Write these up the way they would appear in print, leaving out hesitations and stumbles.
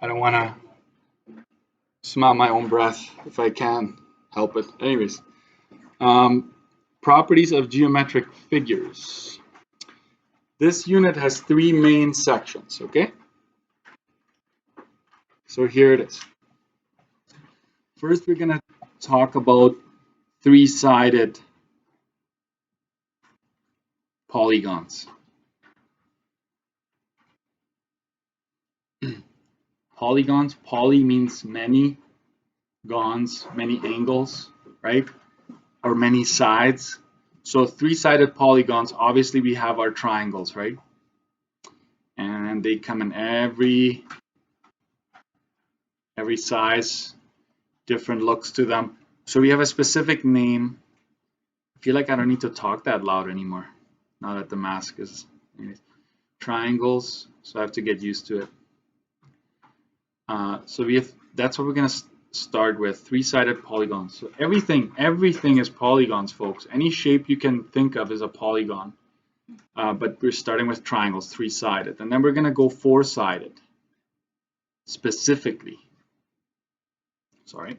I don't want to smell my own breath if I can help it. Anyways, properties of geometric figures. This unit has three main sections, okay? So here it is. First, we're going to talk about three-sided polygons. Polygons, poly means many, gons, many angles, right? Or many sides. So three-sided polygons, obviously we have our triangles, right? And they come in every size, different looks to them. So we have a specific name. I feel like I don't need to talk that loud anymore, now that the mask is, anyways. Triangles, so I have to get used to it. So that's what we're going to start with, three-sided polygons. So everything is polygons, folks. Any shape you can think of is a polygon. But we're starting with triangles, three-sided. And then we're going to go four-sided, specifically. Sorry.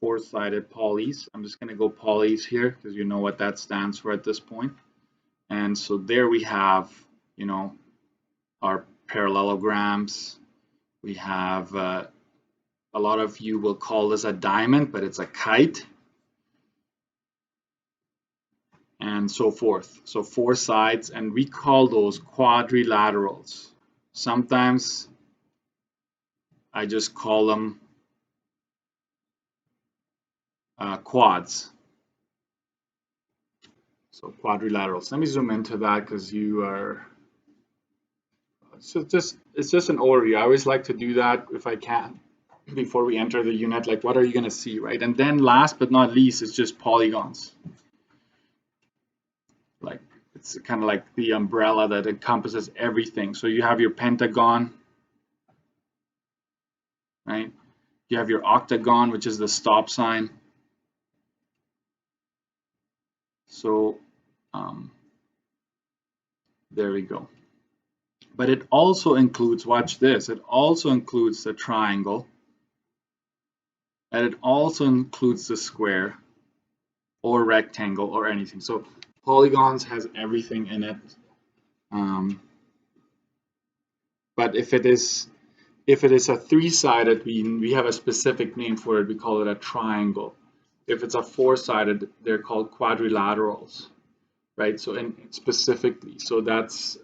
Four-sided polys. I'm just going to go polys here because you know what that stands for at this point. And so there we have, you know, our parallelograms. We have, a lot of you will call this a diamond, but it's a kite. And so forth. So four sides, and we call those quadrilaterals. Sometimes I just call them quads. So quadrilaterals. Let me zoom into that because you are. So it's just an overview. I always like to do that if I can before we enter the unit. Like, what are you going to see, right? And then last but not least, it's just polygons. Like, it's kind of like the umbrella that encompasses everything. So you have your pentagon, right? You have your octagon, which is the stop sign. So there we go. But it also includes, watch this, it also includes the triangle, and it also includes the square or rectangle or anything. So polygons has everything in it. But if it is a three-sided, we have a specific name for it. We call it a triangle. If it's a four-sided, they're called quadrilaterals, right? So specifically, so that's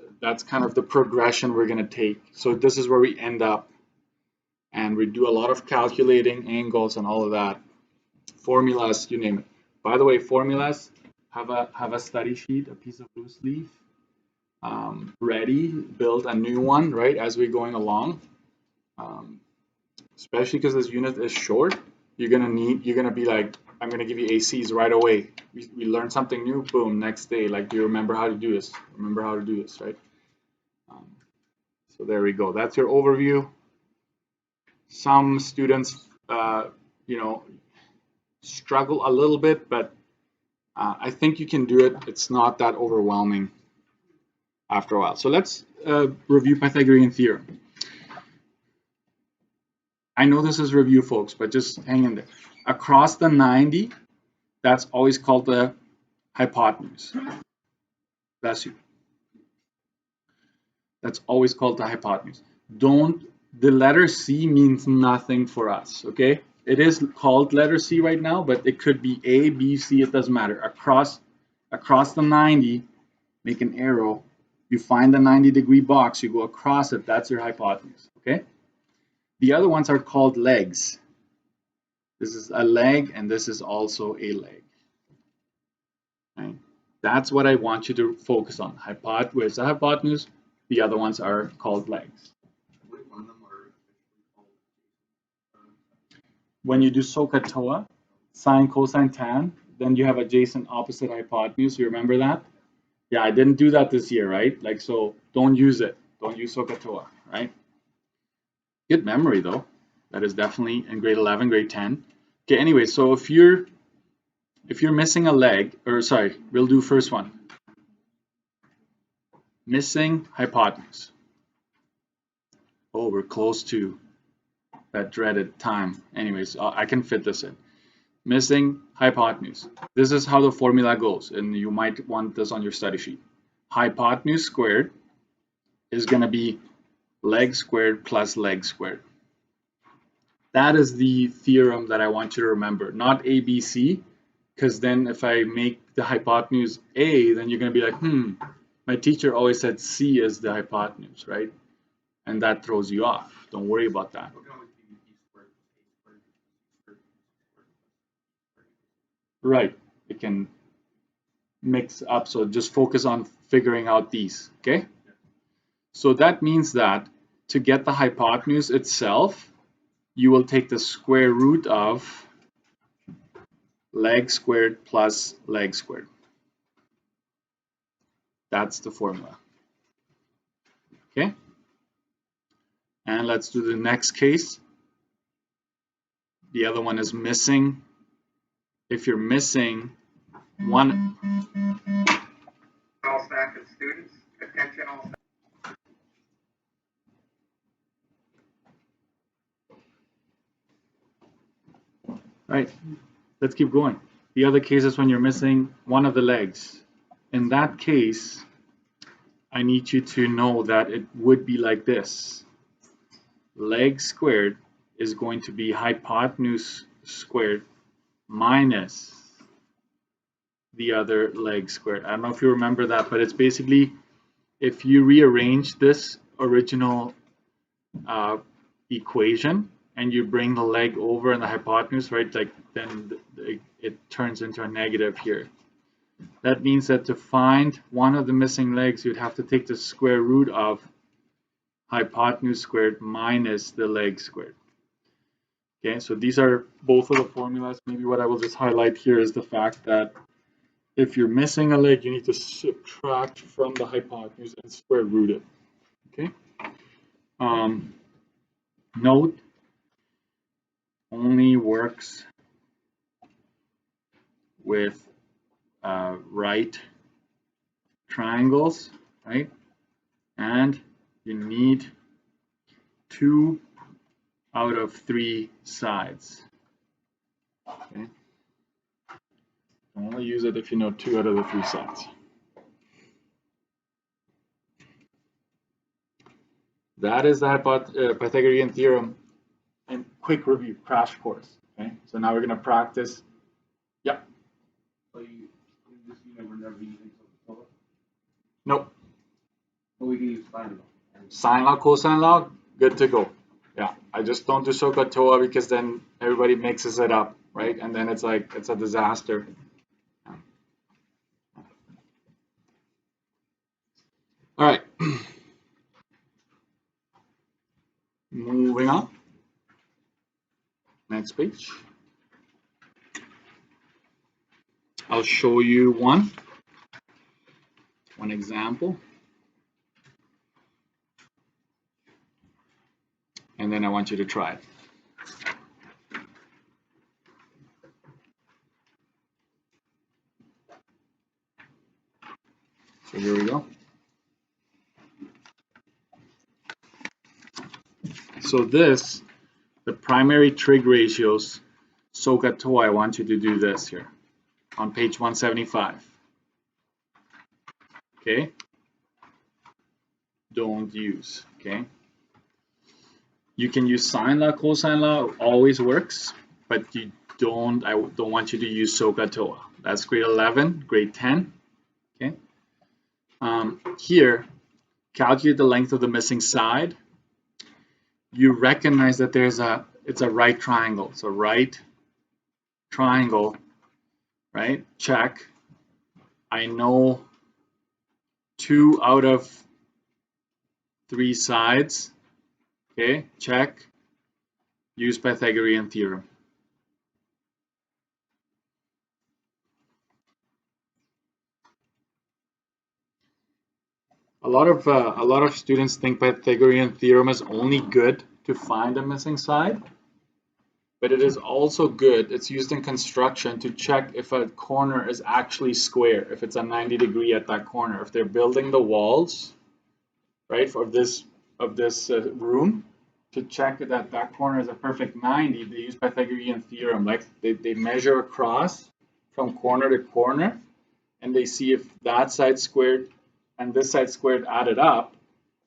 kind of the progression we're going to take. So this is where we end up, and we do a lot of calculating angles and all of that, formulas, you name it. By the way, formulas, have a study sheet, a piece of loose leaf, ready, build a new one, right, as we're going along. Especially because this unit is short, you're gonna be like, I'm gonna give you ACs right away. We learn something new, boom, next day, like, do you remember how to do this? Remember how to do this, right? So there we go. That's your overview. Some students, you know, struggle a little bit, but I think you can do it. It's not that overwhelming after a while. So let's review Pythagorean Theorem. I know this is review, folks, but just hang in there. Across the 90, that's always called the hypotenuse. Bless you. That's always called the hypotenuse. The letter C means nothing for us, okay? It is called letter C right now, but it could be A, B, C, it doesn't matter. Across the 90, make an arrow. You find the 90-degree box, you go across it, that's your hypotenuse, okay? The other ones are called legs. This is a leg, and this is also a leg. Right? That's what I want you to focus on. Where's the hypotenuse? The other ones are called legs. When you do SOHCAHTOA, sine, cosine, tan, then you have adjacent, opposite, hypotenuse. You remember that? Yeah, I didn't do that this year, right? Like, so don't use it. Don't use SOHCAHTOA, right? Good memory, though. That is definitely in grade 11, grade 10. Okay, anyway, so if you're missing a leg, or sorry, we'll do first one. Missing hypotenuse. Oh, we're close to that dreaded time. Anyways, I can fit this in. Missing hypotenuse. This is how the formula goes, and you might want this on your study sheet. Hypotenuse squared is going to be leg squared plus leg squared. That is the theorem that I want you to remember, not ABC, because then if I make the hypotenuse A, then you're going to be like, my teacher always said C is the hypotenuse, right? And that throws you off. Don't worry about that. Right, it can mix up, so just focus on figuring out these, okay? So that means that to get the hypotenuse itself, you will take the square root of leg squared plus leg squared. That's the formula. Okay? And let's do the next case. The other one is missing. If you're missing one... All staff and students, attention all staff. Right, let's keep going. The other case is when you're missing one of the legs. In that case, I need you to know that it would be like this. Leg squared is going to be hypotenuse squared minus the other leg squared. I don't know if you remember that, but it's basically if you rearrange this original equation and you bring the leg over and the hypotenuse, right, like then it turns into a negative here. That means that to find one of the missing legs, you'd have to take the square root of hypotenuse squared minus the leg squared. Okay, so these are both of the formulas. Maybe what I will just highlight here is the fact that if you're missing a leg, you need to subtract from the hypotenuse and square root it. Okay. Note, only works with right triangles, right? And you need 2 out of 3 sides. Okay. Only use it if you know 2 out of the 3 sides. That is the Pythagorean theorem and quick review, crash course. Okay, so now we're going to practice. Yeah. So you just never using SOHCAHTOA? Nope. Well, we can use sine law. Sine law, cosine law, good to go. Yeah, I just don't do SOHCAHTOA because then everybody mixes it up, right? And then it's like, it's a disaster. All right. Moving on. Next page. I'll show you one example. And then I want you to try it. So here we go. So this, the primary trig ratios, SOHCAHTOA, I want you to do this here on page 175. Okay? Don't use, okay? You can use sine law, cosine law, always works, but I don't want you to use SOHCAHTOA. That's grade 11, grade 10, okay? Here, calculate the length of the missing side. You recognize that it's a right triangle. It's a right triangle, right? Check. I know 2 out of 3 sides. Okay, check. Use Pythagorean theorem. A lot of students think Pythagorean theorem is only good to find a missing side, but it is also good. It's used in construction to check if a corner is actually square, if it's a 90 degree at that corner. If they're building the walls, right, of this room. To check that that corner is a perfect 90, they use Pythagorean theorem. Like they measure across from corner to corner, and they see if that side squared and this side squared added up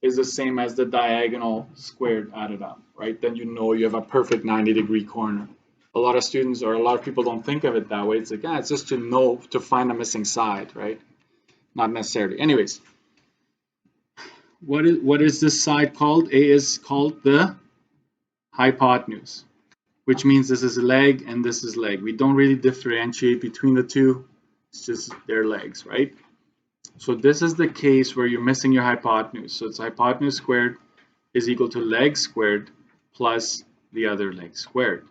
is the same as the diagonal squared added up, right? Then you know you have a perfect 90-degree corner. A lot of students or a lot of people don't think of it that way. It's like, yeah, it's just to know, to find a missing side, right? Not necessarily. Anyways, what is this side called? A is called the hypotenuse, which means this is leg and this is leg. We don't really differentiate between the two. It's just their legs, right? So this is the case where you're missing your hypotenuse. So it's hypotenuse squared is equal to leg squared plus the other leg squared.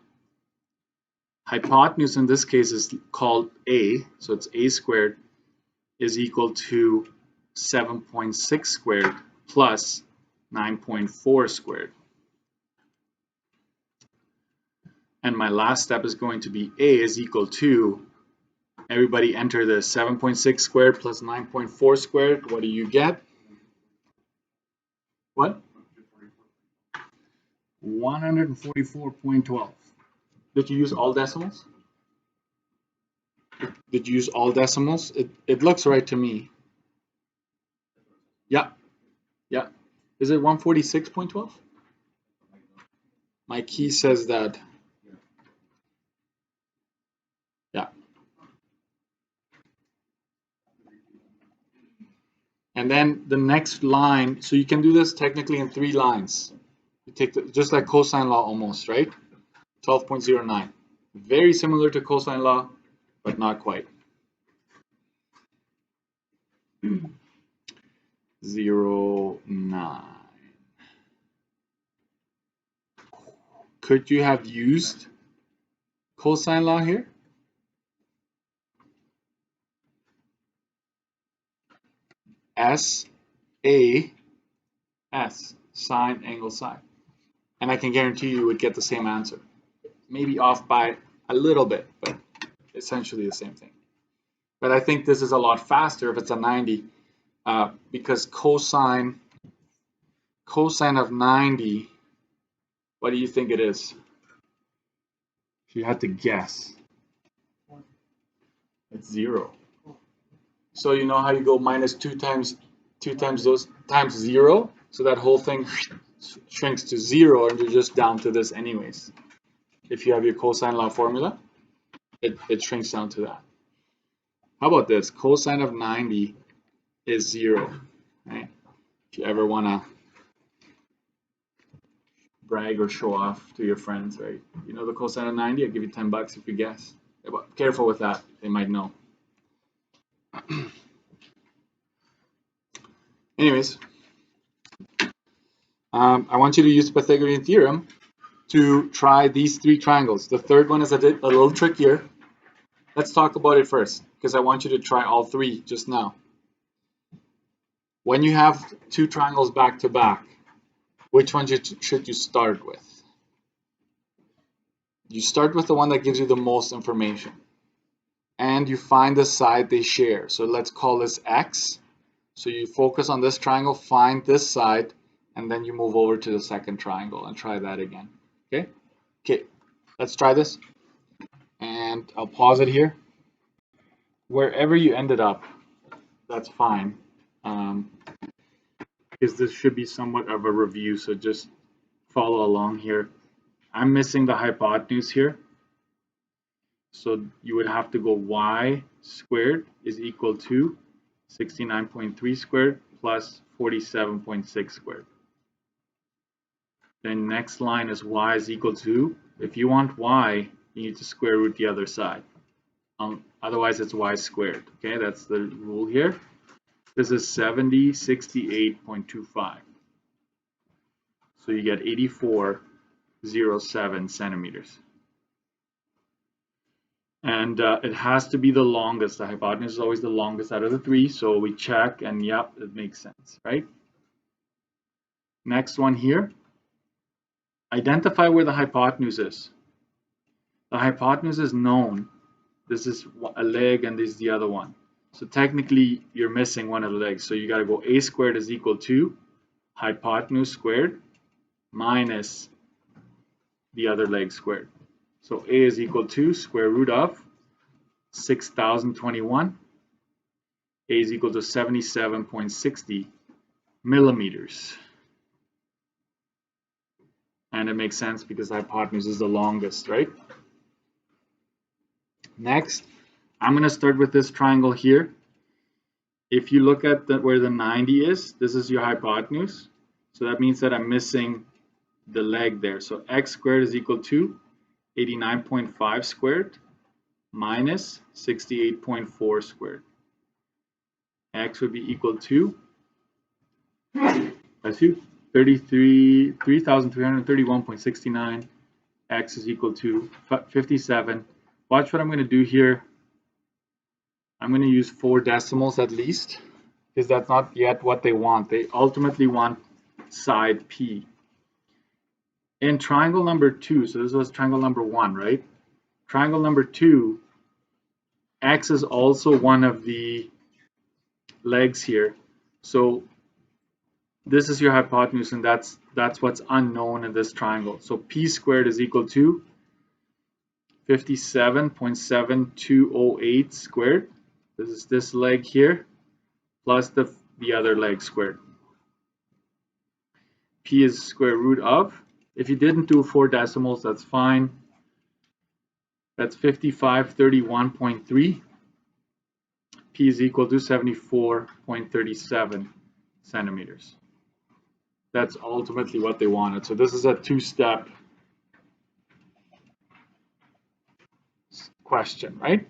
Hypotenuse in this case is called A, so it's A squared is equal to 7.6 squared plus 9.4 squared. And my last step is going to be A is equal to, everybody enter the 7.6 squared plus 9.4 squared. What do you get? What? 144.12. Did you use all decimals? Did you use all decimals? It looks right to me. Yeah. Yeah. Is it 146.12? My key says that. Yeah. And then the next line, so you can do this technically in 3 lines. You take just like cosine law almost, right? 12.09. Very similar to cosine law, but not quite. 0.9. Could you have used cosine law here? S, A, S, sine, angle, sine. And I can guarantee you would get the same answer. Maybe off by a little bit, but essentially the same thing. But I think this is a lot faster if it's a 90, because cosine of 90, what do you think it is? If you had to guess, it's 0. So you know how you go minus 2 times those times 0, so that whole thing shrinks to 0, and you're just down to this anyways. If you have your cosine law formula, it shrinks down to that. How about this? Cosine of 90 is 0, right? If you ever want to brag or show off to your friends, right? You know the cosine of 90? I'll give you $10 if you guess. But careful with that, they might know. Anyways, I want you to use the Pythagorean theorem to try these 3 triangles. The third one is a little trickier. Let's talk about it first, because I want you to try all 3 just now. When you have 2 triangles back to back, which one should you start with? You start with the one that gives you the most information. And you find the side they share. So let's call this X. So you focus on this triangle, find this side, and then you move over to the second triangle and try that again. Okay? Okay, let's try this. And I'll pause it here. Wherever you ended up, that's fine. Because this should be somewhat of a review, so just follow along here. I'm missing the hypotenuse here. So you would have to go y squared is equal to 69.3 squared plus 47.6 squared. Then next line is y is equal to, if you want y, you need to square root the other side. Otherwise it's y squared. Okay, that's the rule here. This is 7068.25. So you get 8407 centimeters. And it has to be the longest. The hypotenuse is always the longest out of the 3. So we check, and yep, it makes sense, right? Next one here. Identify where the hypotenuse is. The hypotenuse is known. This is a leg, and this is the other one. So technically, you're missing one of the legs. So you got to go a squared is equal to hypotenuse squared minus the other leg squared. So A is equal to square root of 6,021. A is equal to 77.60 millimeters. And it makes sense because the hypotenuse is the longest, right? Next, I'm going to start with this triangle here. If you look at where the 90 is, this is your hypotenuse. So that means that I'm missing the leg there. So x squared is equal to 89.5 squared minus 68.4 squared. X would be equal to 3,331.69. X is equal to 57. Watch what I'm going to do here. I'm going to use 4 decimals at least, because that's not yet what they want. They ultimately want side P. In triangle number 2, so this was triangle number 1, right? Triangle number 2, X is also one of the legs here. So this is your hypotenuse, and that's what's unknown in this triangle. So P squared is equal to 57.7208 squared. This is this leg here, plus the other leg squared. P is square root of, if you didn't do 4 decimals, that's fine. That's 5531.3. P is equal to 74.37 centimeters. That's ultimately what they wanted. So this is a 2-step question, right?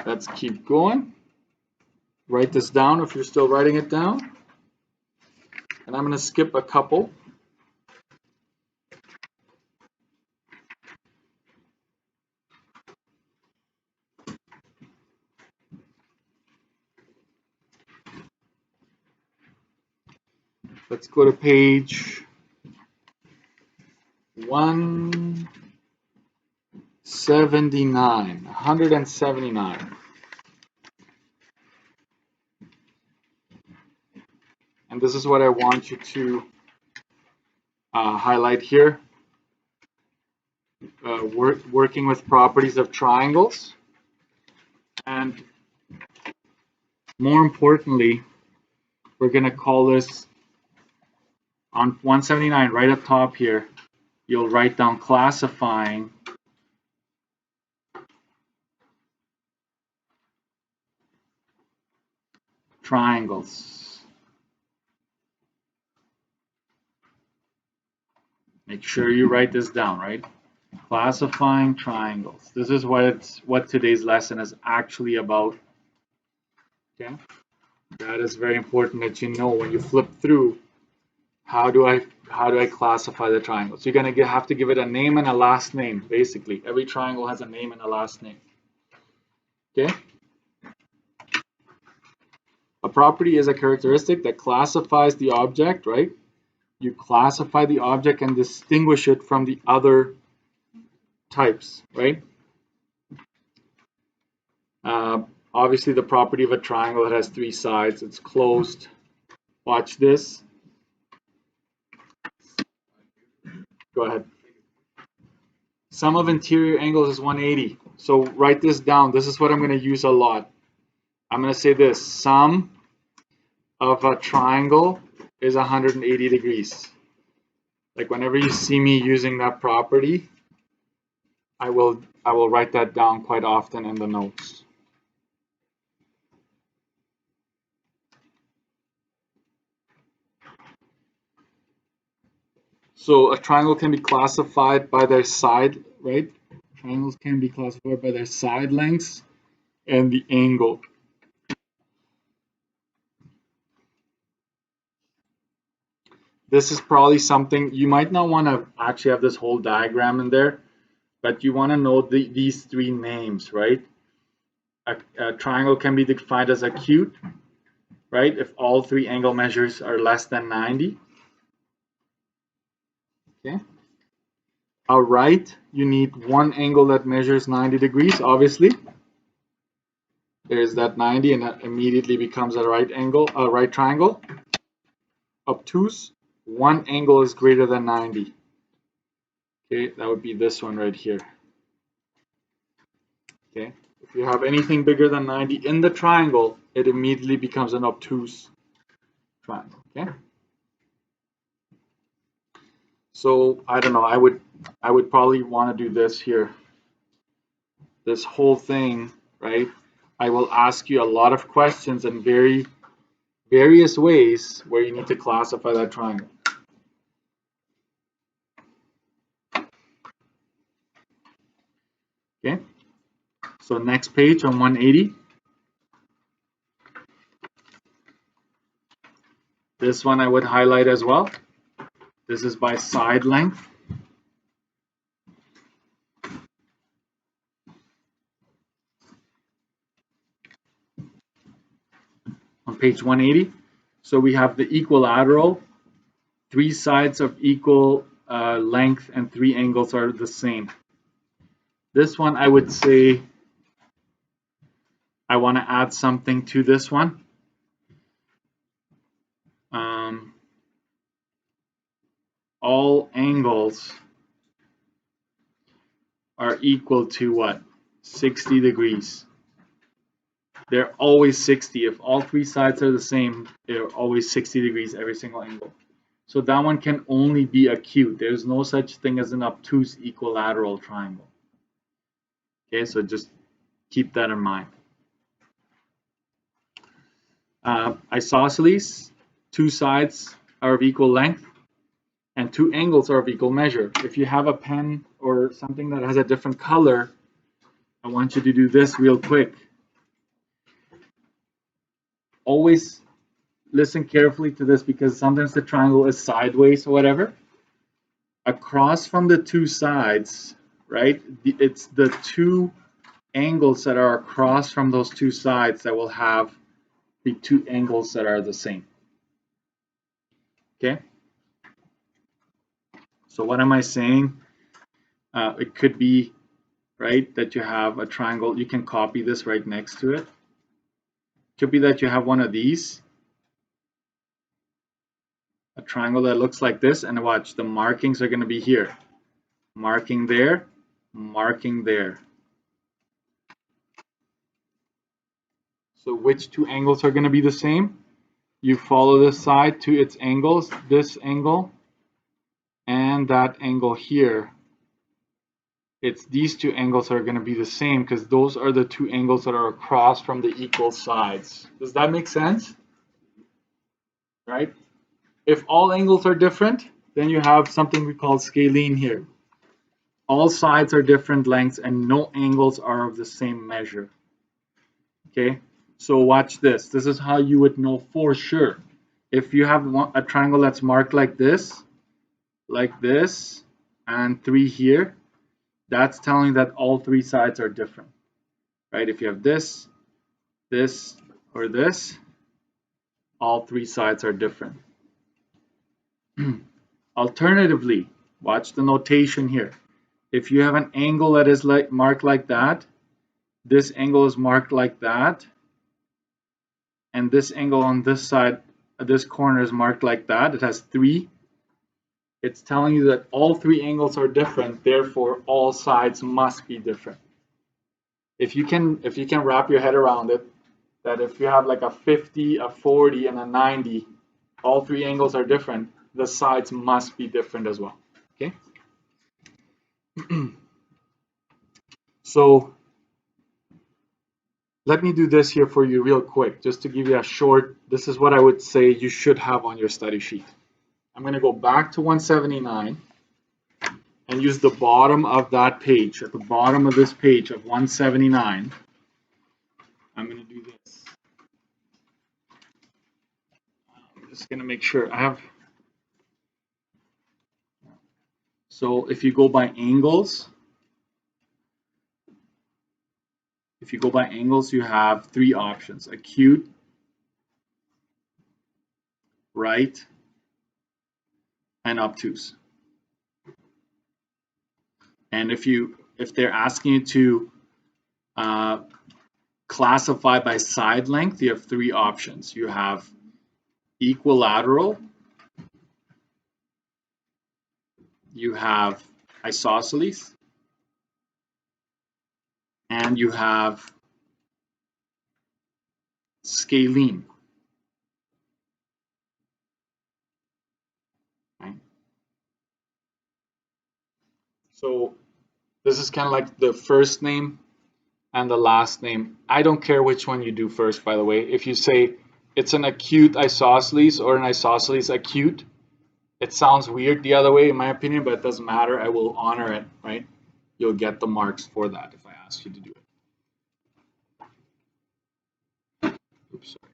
Let's keep going. Write this down if you're still writing it down. And I'm going to skip a couple. Let's go to page 179. And this is what I want you to highlight here. Working with properties of triangles. And more importantly, we're going to call this on 179 right up top here. You'll write down classifying triangles. Make sure you write this down, right? Classifying triangles. This is what today's lesson is actually about. Okay? That is very important that you know when you flip through, how do I classify the triangle? So you're going to have to give it a name and a last name, basically. Every triangle has a name and a last name. Okay? A property is a characteristic that classifies the object, right? You classify the object and distinguish it from the other types, right? Obviously, the property of a triangle, it has 3 sides. It's closed. Watch this. Go ahead. Sum of interior angles is 180. So write this down. This is what I'm going to use a lot. I'm going to say this. Sum of a triangle is 180 degrees. Like whenever you see me using that property, I will write that down quite often in the notes. So a triangle can be classified by their side, right? Triangles can be classified by their side lengths and the angle. This is probably something you might not want to actually have this whole diagram in there, but you want to know these 3 names, right? A triangle can be defined as acute, right? If all 3 angle measures are less than 90. Okay. right, you need one angle that measures 90 degrees, obviously. There's that 90, and that immediately becomes a right angle, a right triangle. Obtuse, one angle is greater than 90. Okay, that would be this one right here. Okay, if you have anything bigger than 90 in the triangle, it immediately becomes an obtuse triangle. Okay, so I don't know, I would probably want to do this here. This whole thing, right? I will ask you a lot of questions in various ways where you need to classify that triangle. Okay, so next page on 180. This one I would highlight as well. This is by side length. On page 180. So we have the equilateral, three sides of equal length and three angles are the same. This one I would say I want to add something to this one. All angles are equal to what? 60 degrees. They're always 60. If all three sides are the same, they're always 60 degrees every single angle. So that one can only be acute. There's no such thing as an obtuse equilateral triangle. Okay, so just keep that in mind. Isosceles, two sides are of equal length and two angles are of equal measure. If you have a pen or something that has a different color, I want you to do this real quick. Always listen carefully to this because sometimes the triangle is sideways or whatever. Across from the two sides, right? It's the two angles that are across from those two sides that will have the two angles that are the same. Okay? So what am I saying? It could be, right, that you have a triangle. You can copy this right next to it. Could be that you have one of these, a triangle that looks like this, and watch, the markings are going to be here. Marking there, marking there. So which two angles are going to be the same? You follow this side to its angles, this angle and that angle here. It's these two angles are going to be the same because those are the two angles that are across from the equal sides. Does that make sense? Right? If all angles are different, then you have something we call scalene here. All sides are different lengths and no angles are of the same measure. Okay, so watch this. This is how you would know for sure. If you have a triangle that's marked like this, and three here, that's telling that all three sides are different. Right? If you have this, this, or this, all three sides are different. Alternatively, watch the notation here. If you have an angle that is marked like that, this angle is marked like that, and this angle on this side, this corner is marked like that, it has three. It's telling you that all three angles are different, therefore all sides must be different. If you can wrap your head around it, that if you have like a 50, a 40, and a 90, all three angles are different, the sides must be different as well. Okay? So let me do this here for you real quick, just to give you a short, this is what I would say you should have on your study sheet. I'm going to go back to 179 and use the bottom of that page. At the bottom of this page of 179, I'm going to do this. I'm just going to make sure I have. So if you go by angles, you have three options: acute, right, and obtuse. And if they're asking you to classify by side length, you have three options. You have equilateral, you have isosceles, and you have scalene. Right? So this is kind of like the first name and the last name. I don't care which one you do first, by the way. If you say it's an acute isosceles or an isosceles acute, it sounds weird the other way, in my opinion, but it doesn't matter. I will honor it, right? You'll get the marks for that if I ask you to do it. Oops, sorry.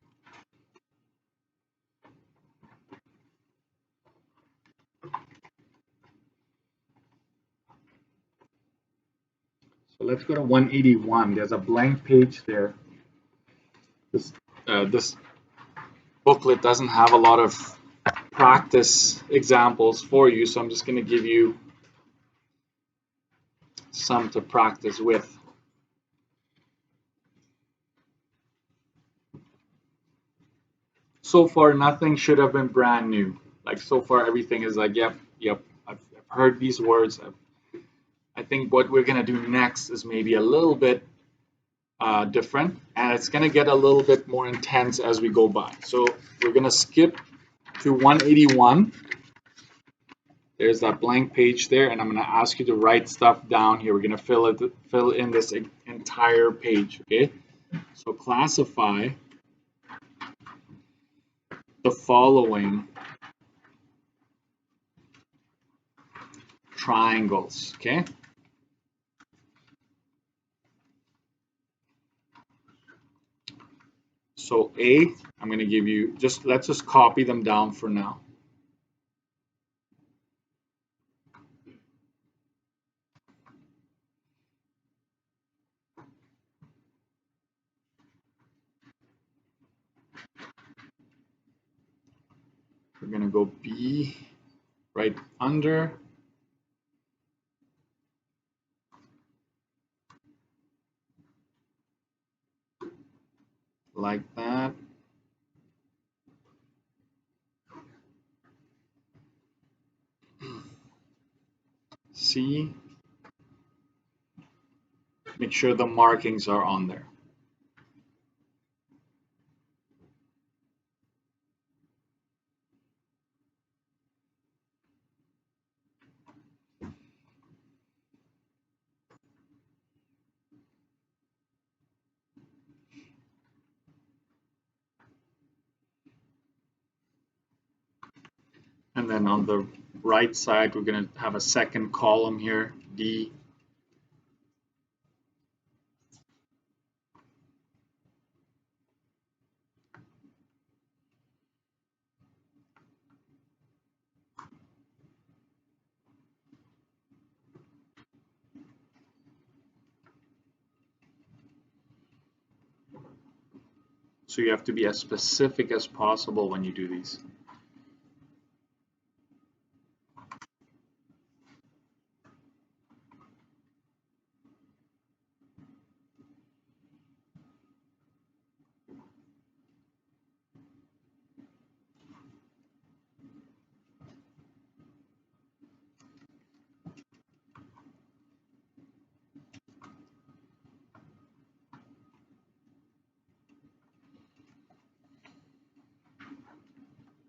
So let's go to 181. There's a blank page there. This booklet doesn't have a lot of practice examples for you, so I'm just going to give you some to practice with. So far, nothing should have been brand new. Like so far, everything is like, yep, I've heard these words. I think what we're going to do next is maybe a little bit different, and it's going to get a little bit more intense as we go by. So we're going to skip to 181. There's that blank page there, and I'm going to ask you to write stuff down here. We're going to fill in this entire page, okay? So classify the following triangles, okay? So A, I'm going to give you, let's just copy them down for now. We're going to go B right under. Like that. C. Make sure the markings are on there. And then on the right side, we're going to have a second column here, D. So you have to be as specific as possible when you do these.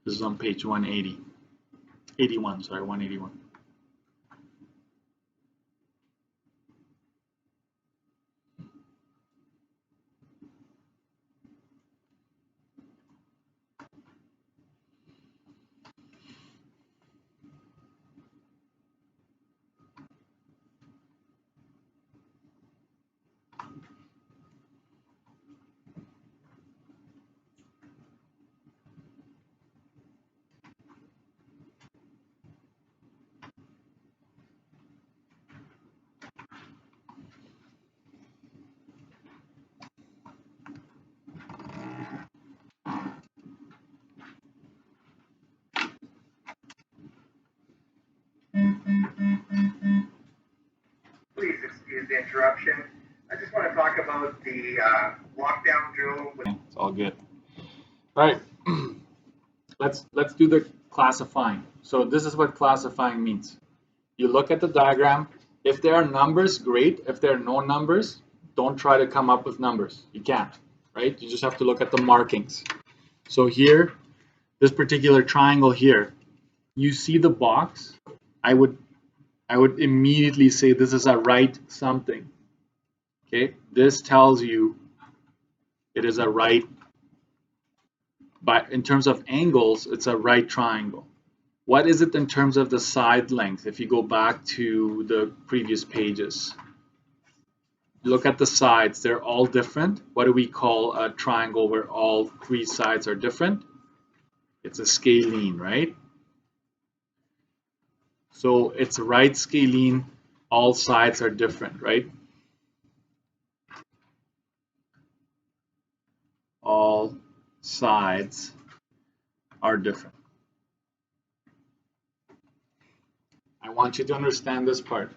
This is on page 180. 81, sorry, 181. excuse the interruption. I just want to talk about the lockdown drill. It's all good. All right, let's do the classifying. So this is what classifying means. You look at the diagram. If there are numbers, great. If there are no numbers, don't try to come up with numbers. You can't, right? You just have to look at the markings. So here, this particular triangle here, you see the box. I would immediately say this is a right something. Okay, this tells you it is a right, but in terms of angles, it's a right triangle. What is it in terms of the side length? If you go back to the previous pages, look at the sides, they're all different. What do we call a triangle where all three sides are different? It's a scalene, right? So it's right scalene, all sides are different, right? All sides are different. I want you to understand this part.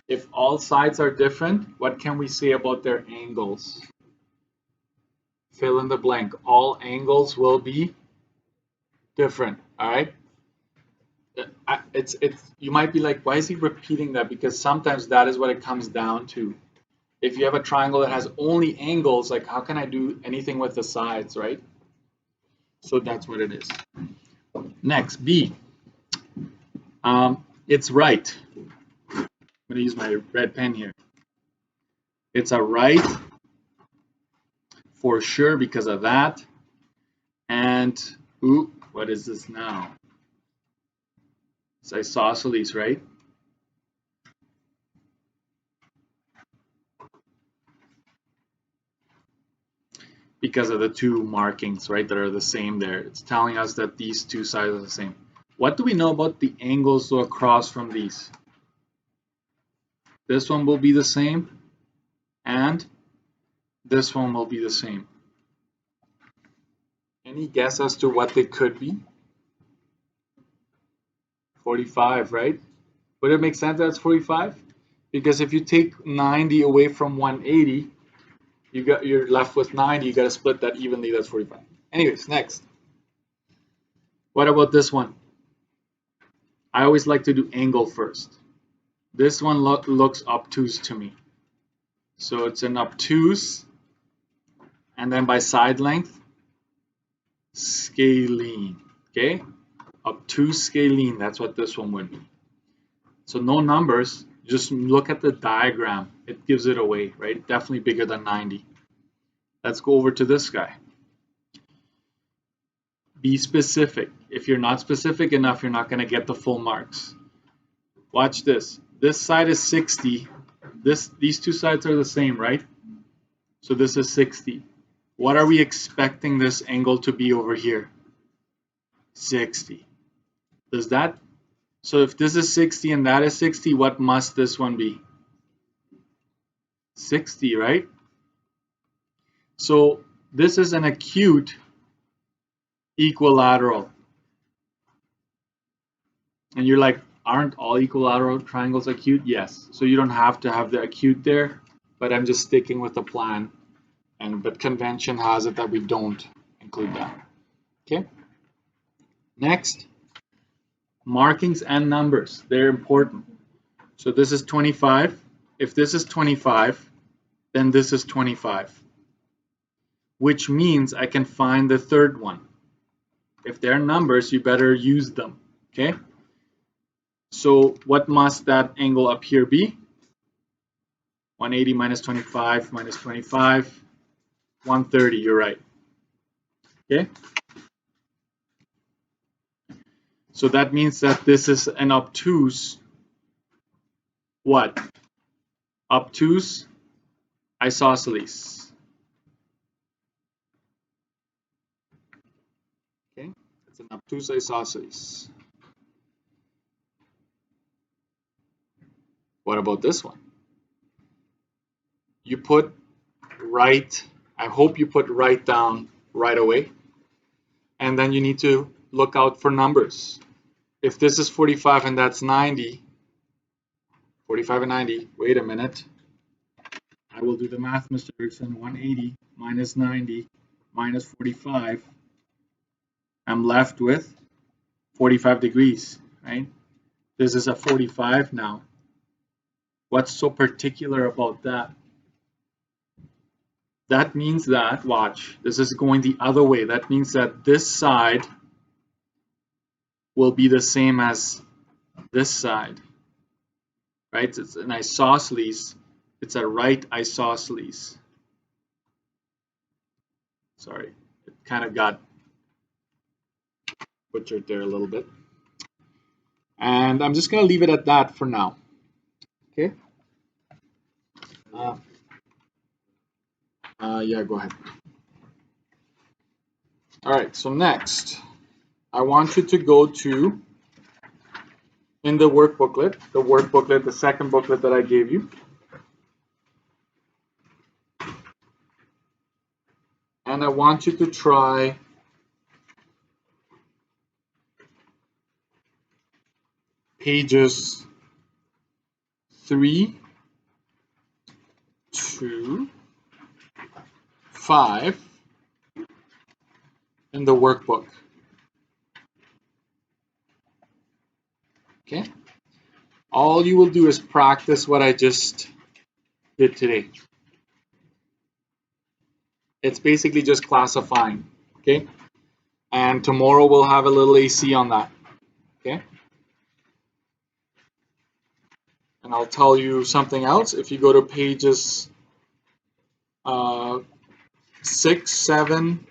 If all sides are different, what can we say about their angles? Fill in the blank. All angles will be different, all right? You might be like, why is he repeating that? Because sometimes that is what it comes down to. If you have a triangle that has only angles, like how can I do anything with the sides, right? So that's what it is. Next, B. It's right. I'm going to use my red pen here. It's a right for sure because of that. And, ooh, what is this now? It's isosceles, right? Because of the two markings, right, that are the same there. It's telling us that these two sides are the same. What do we know about the angles across from these? This one will be the same, and this one will be the same. Any guess as to what they could be? 45, right? Would it make sense that it's 45? Because if you take 90 away from 180, you're left with 90. You got to split that evenly. That's 45. Anyways, next. What about this one? I always like to do angle first. This one looks obtuse to me. So it's an obtuse, and then by side length, scalene. Okay? Obtuse scalene, that's what this one would be. So no numbers, just look at the diagram. It gives it away, right? Definitely bigger than 90. Let's go over to this guy. Be specific. If you're not specific enough, you're not going to get the full marks. Watch this. This side is 60. These two sides are the same, right? So this is 60. What are we expecting this angle to be over here? 60. Does that? So if this is 60 and that is 60, what must this one be? 60, right? So this is an acute equilateral. And you're like, aren't all equilateral triangles acute? Yes. So you don't have to have the acute there, but I'm just sticking with the plan. But convention has it that we don't include that. Okay. Next, markings and numbers. They're important. So this is 25. If this is 25, then this is 25. Which means I can find the third one. If they're numbers, you better use them. Okay. So what must that angle up here be? 180 minus 25 minus 25, 130, you're right. Okay? So that means that this is an obtuse, what? Obtuse isosceles. Okay? It's an obtuse isosceles. What about this one? You put right, I hope you put right down right away. And then you need to look out for numbers. If this is 45 and that's 90, 45 and 90, wait a minute. I will do the math, Mr. Erickson. 180 minus 90 minus 45. I'm left with 45 degrees, right? This is a 45 now. What's so particular about that? That means that, watch, this is going the other way. That means that this side will be the same as this side, right? It's an isosceles. It's a right isosceles. Sorry, it kind of got butchered there a little bit. And I'm just going to leave it at that for now. Okay? Yeah, go ahead. All right, so next, I want you to go to, in the work booklet, the second booklet that I gave you. And I want you to try pages 3 to 5 in the workbook. Okay? All you will do is practice what I just did today. It's basically just classifying. Okay? And tomorrow we'll have a little AC on that. Okay? And I'll tell you something else. If you go to pages 6, 7,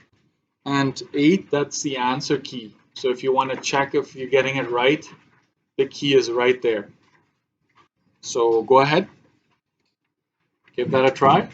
and 8, that's the answer key. So if you want to check if you're getting it right, the key is right there. So go ahead, give that a try.